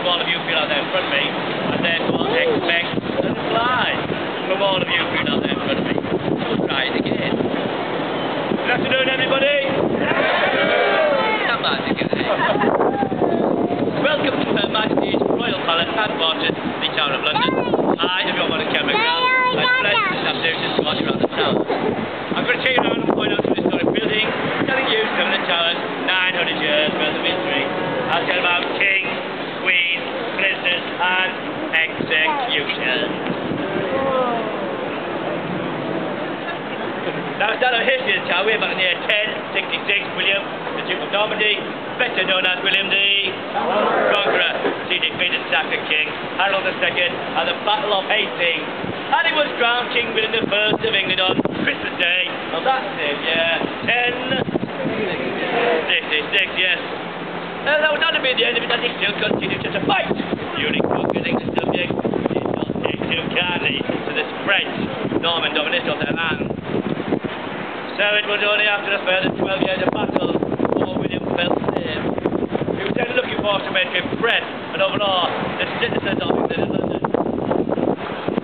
all of you feel out there in front of me, and therefore expect a reply from all of you feel out there in front of me. We'll try it again. Good afternoon, everybody. Welcome to Her Majesty's Royal Palace and Fortress, the Tower of London. I am your modern camera girl. My pleasure this afternoon to escort you around the town. I'm going to take you around and point out some historic buildings, telling you some of the tower's 900 years worth of history. I'll tell about kings, queens, prisoners and executions. Now, it's not a history of the tower. We're back in the year 1066. William, the Duke of Normandy, better known as William the Conqueror, he defeated the Saxon king Harold II at the Battle of Hastings, and he was crowned King William I of England on Christmas Day of that same year, 1066. Yes. That would not have been the end of it, as he still continued to fight. Unique conquered English subjects did not take too kindly to this French Norman domination of their land. So it was only after a further 12 years of battle before William fell sick. He was then looking for to make him bread and overall the citizens of England and London.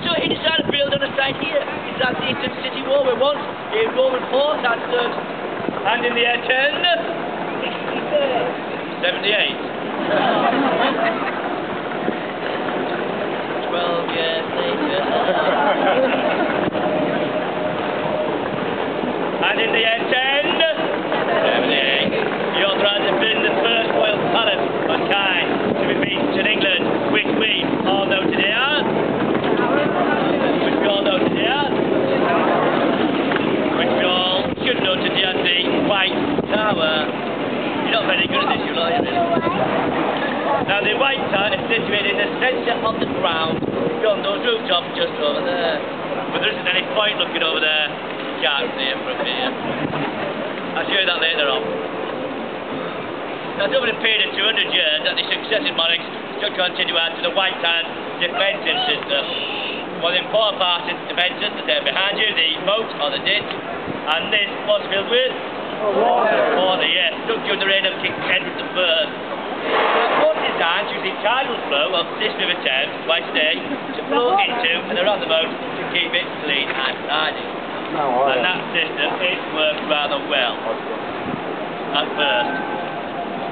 So he decided to build on a site here, inside the eastern city wall where once a Roman fort had stood. And in the year 1078, 12 years later. And in the year 1078, he authorised the building of the first royal palace of kind to be built in England, which we all know today as. Which we all should know today as the White Tower. You're not very good at this, you are, really. Now the White Tower is situated in the centre of the ground, beyond those rooftops just over there. But there isn't any point looking over there. Can't see it from here. I'll show you that later on. Now, over a period of 200 years that the successive monarchs should continue on to the White Tower's defensive system. One important part of the defences is there behind you, the moat or the ditch, and this was filled with water, yes, took during the reign of King Edward I. It was designed using tidal flow of this river Thames twice a day to flow into and around the moat to keep it clean and tidy. And that system, it worked rather well at first.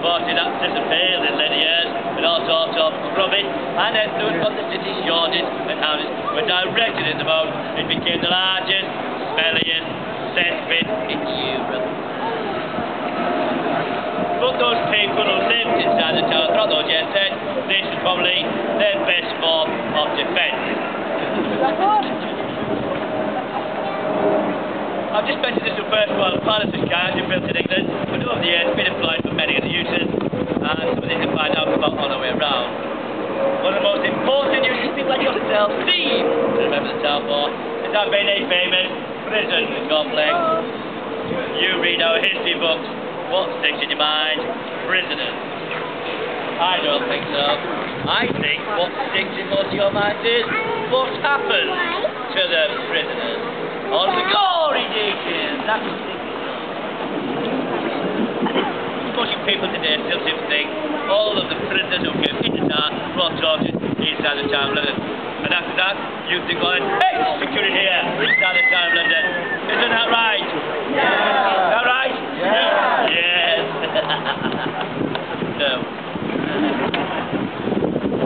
Unfortunately, that system failed in later years, with all sorts of scrubbing and effluent from the city's yardage and houses were directed in the moat. It became the largest, smelliest cesspit in Europe. But those people who lived inside the tower throughout those years said this was probably their best form of defence. I've just mentioned this first royal palace of kind you built in England, but over the years been employed for many of the uses, and some of these you'll find out about all the way around. One of the most important uses people like yourself need to remember the tower for is our very famous prison complex. You read our history books. What sticks in your mind? Prisoners. I don't think so. I think what sticks in most of your minds is what happened to the prisoners. All the gory details. That's the thing. Most people today still seem to think all of the prisoners who came into town brought tortures inside the Tower of London. And after that, you think, well, executed here inside the Tower of London. Isn't that right? Yeah. Is that right? Yeah. Yes. No.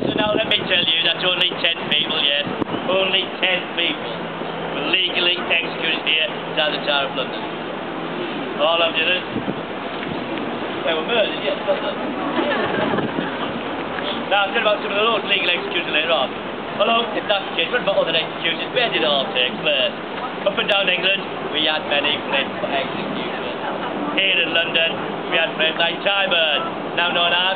So now let me tell you that only 10 people, yes, only 10 people were legally executed here inside the Tower of London. All of the others, they were murdered, yes, well done. Now I'll tell you about some of the Lord's legal executions later on. Although, if that's the case, what about other executions? Where did it all take place? Up and down England, we had many places for execution. Here in London, we had places like Tyburn, now known as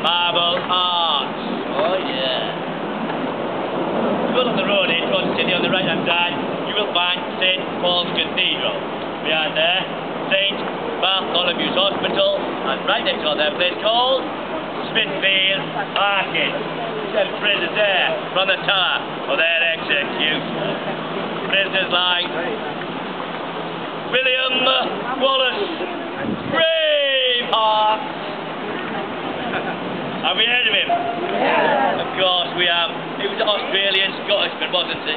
Marble Arch. Oh yeah. Well, on the road in towards the city on the right hand side, you will find St. Paul's Cathedral. Behind there, St. Bartholomew's Hospital, and right next door there, a place called Smithfield Market. Sent prisoners there from the tower for their execution. Prisoners like William Wallace, Braveheart, Have we heard of him? Yeah. Of course we have. He was an Australian Scottishman, wasn't he?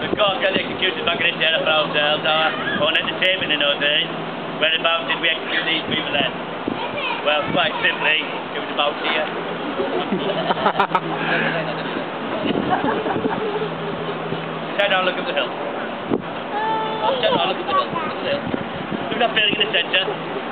Of course, got executed back in the terror for ourselves, on entertainment in those days. Whereabouts did we execute these people then? Well, quite simply, it was about here. Turn down, look up the hill. Turn down, look up the hill. Look at the hill. Look at that building in the centre.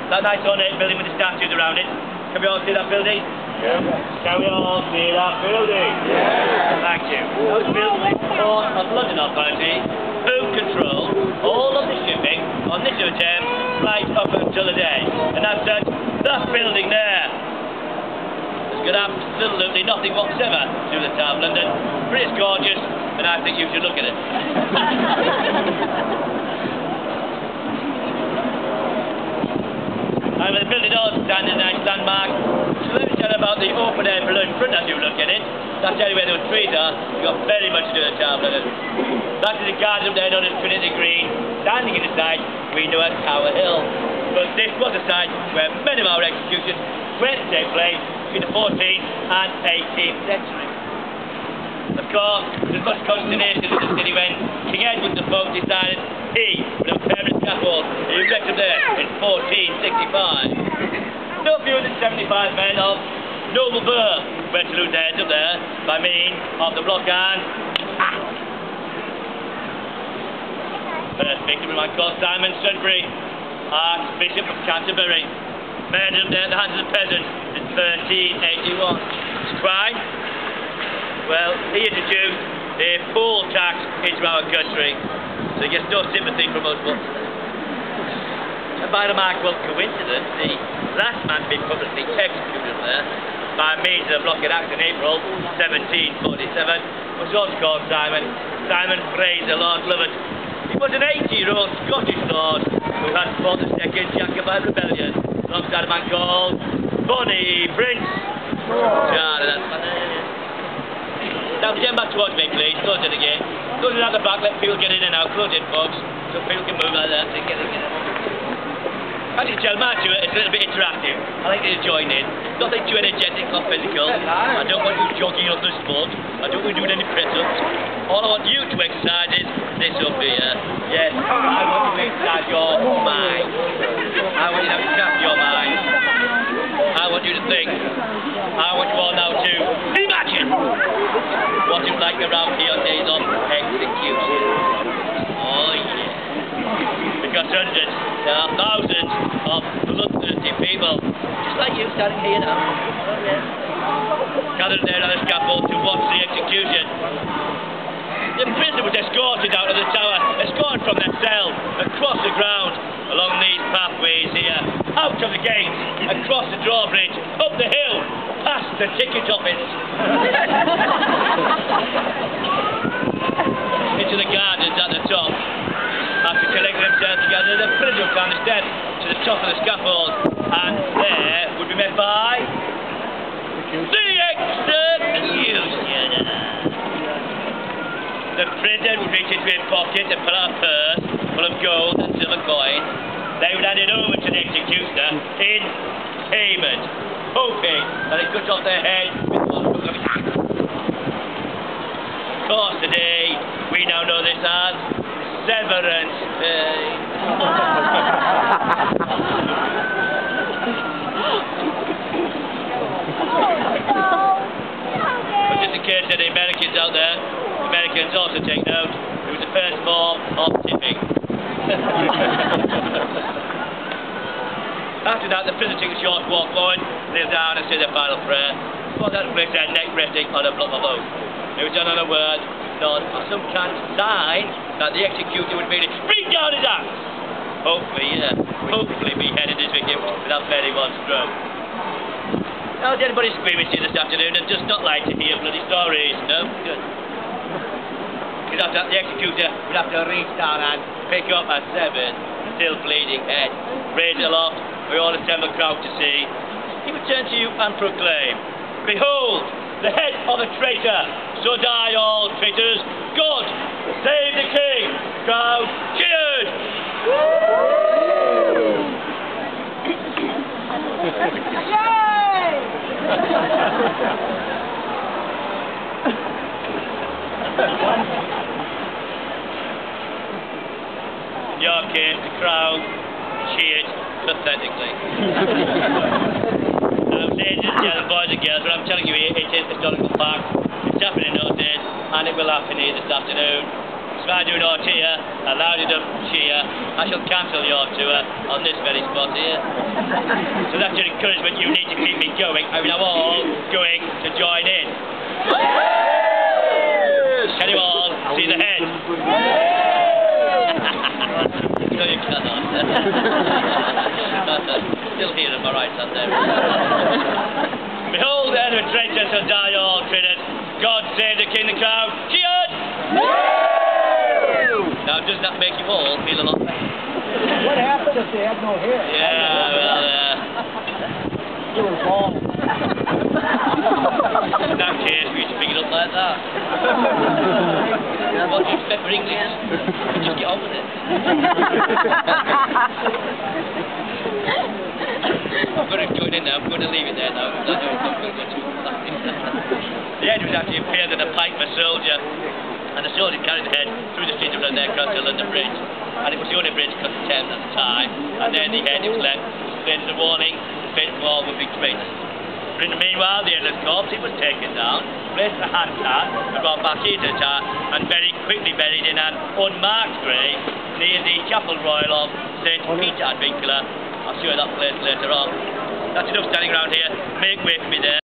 That nice ornate building with the statues around it. Can we all see that building? Yeah. Can we all see that building? Yeah. Thank you. That was built by the Port of London Authority, who control all of the shipping on this river Thames right up until today. And as such, that building there has got absolutely nothing whatsoever to do with the town of London. But it's gorgeous, and I think you should look at it. And with the building also standing a nice landmark. So let me tell you about the open air balloon front as you look at it. That's anywhere those trees are. You've got very much to do with the town of London. That is the garden up there known as Trinity Green. Standing in the site we know as Tower Hill. But this was a site where many of our executions went to take place in the 14th and 18th century. Of course, there's much consternation in the city when King Edward IV decided he would have a permanent scaffold erected there in 1465. No fewer than 75 men of noble birth went to lose their heads up there by means of the block and first victim of a man called Simon Sudbury, Archbishop of Canterbury, murdered up there at the hands of the peasants in 1381. His crime? Well, he introduced a poll tax into our country, so he gets no sympathy from us whatsoever. And by a remarkable coincidence, the last man to be publicly executed there by means of the Blockhead Act in April 1747 was also called Simon Fraser, Lord Lovat. He was an 80-year-old Scottish lord who had fought the Second Jacobite Rebellion alongside a man called Bonnie Prince. Now get back towards me please, close it again. Close it out the back, let people get in and out, close it folks, so people can move like that, so get in. As you can tell, my tour is a little bit interactive. I like you to join in. Nothing too energetic or physical. I don't want you jogging on the spot. I don't want you doing any press-ups. All I want you to exercise is this up here. Yes, I want you to exercise your mind. I want you to cast your mind. I want you to think. I want you all now to imagine what it's like around here on days of execution. Oh yeah. Because hundreds, there are thousands of bloodthirsty people, just like you standing here now. Oh yeah. Gathered there on the scaffold to watch the execution. The prisoner was escorted out of the tower, escorted from their cell, across the ground, along these pathways here, out of the gates, across the drawbridge, up the hill, past the ticket office, into the gardens at the top. After collecting themselves together, the prisoner would climb the steps to the top of the scaffold, and there would be met by the executioner. The prisoner would reach into his pocket and pull out a purse full of gold and silver coins. They would hand it over to the executioner in payment, hoping that they cut off their head with one hook of tax. Of course, today we now know this as severance pay. But just in case there are Americans out there, Americans also take note, it was the first form of tipping. After that, the prisoner took a short walk forward, kneel down and say their final prayer, before that place their neck resting on a block of oak. It was done on a word, nod, or some kind of sign that the executioner would merely spring down his axe. Hopefully beheaded his victim without bearing one stroke. Now, is anybody screaming to you this afternoon and does not like to hear bloody stories? No? Good. Because after that, the executioner would have to reach down and pick up a severed, still bleeding head, raise it aloft, we all assemble crowd to see. He would turn to you and proclaim, "Behold, the head of a traitor, so die all traitors. God save the king." Crowd cheered. In your case, the crowd cheered pathetically. Ladies and gentlemen, boys and girls, what I'm telling you here, it is historical fact. It's happening nowadays, and it will happen here this afternoon. So I do not cheer, a loud enough cheer, I shall cancel your tour on this very spot here. So that's your encouragement, you need to keep me going. I'm now all going to join in. Can you all see the head? No, you cannot. Still here on my right hand there. Behold, the enemy traitors shall die all traitors. God save the king, the crown. Cheered! Now, does that make you all feel a lot better? What happened if they had no hair? Yeah, well, They were bald. in that case, we should pick it up like that. What do you expect for English? Just get on with it. I'm going to join in now. I'm going to leave it there now. The head was actually impaled in a pike of a soldier, and the soldier carried the head through the streets of London across the London Bridge, and it was the only bridge across the Thames at the time, and then the head was left as a warning the fate of all would be great. But in the meanwhile, the endless corpse, it was taken down, placed in a hand cart, and brought back here to the tower, and very quickly buried in an unmarked grave near the Chapel Royal of St. Peter ad Vincula. I'll show you that place later on. That's enough standing around here. Make way for me there.